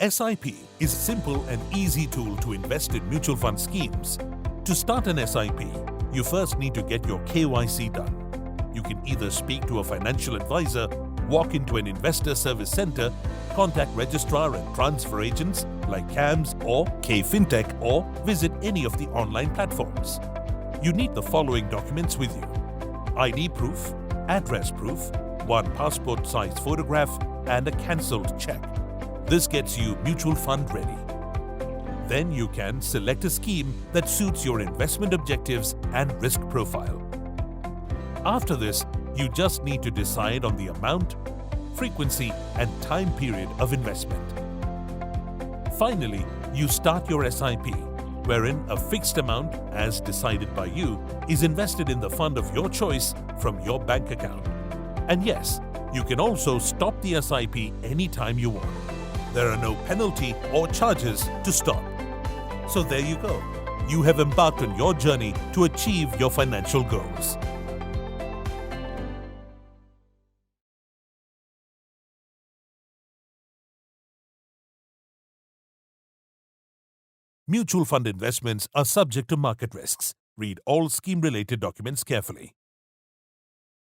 SIP is a simple and easy tool to invest in mutual fund schemes. To start an SIP, you first need to get your KYC done. You can either speak to a financial advisor, walk into an investor service center, contact registrar and transfer agents like CAMS or KFintech, or visit any of the online platforms. You need the following documents with you: ID proof, address proof, one passport-sized photograph, and a cancelled check. This gets you mutual fund ready. Then you can select a scheme that suits your investment objectives and risk profile. After this, you just need to decide on the amount, frequency, and time period of investment. Finally, you start your SIP, wherein a fixed amount, as decided by you, is invested in the fund of your choice from your bank account. And yes, you can also stop the SIP anytime you want. There are no penalty or charges to stop. So there you go. You have embarked on your journey to achieve your financial goals. Mutual fund investments are subject to market risks. Read all scheme-related documents carefully.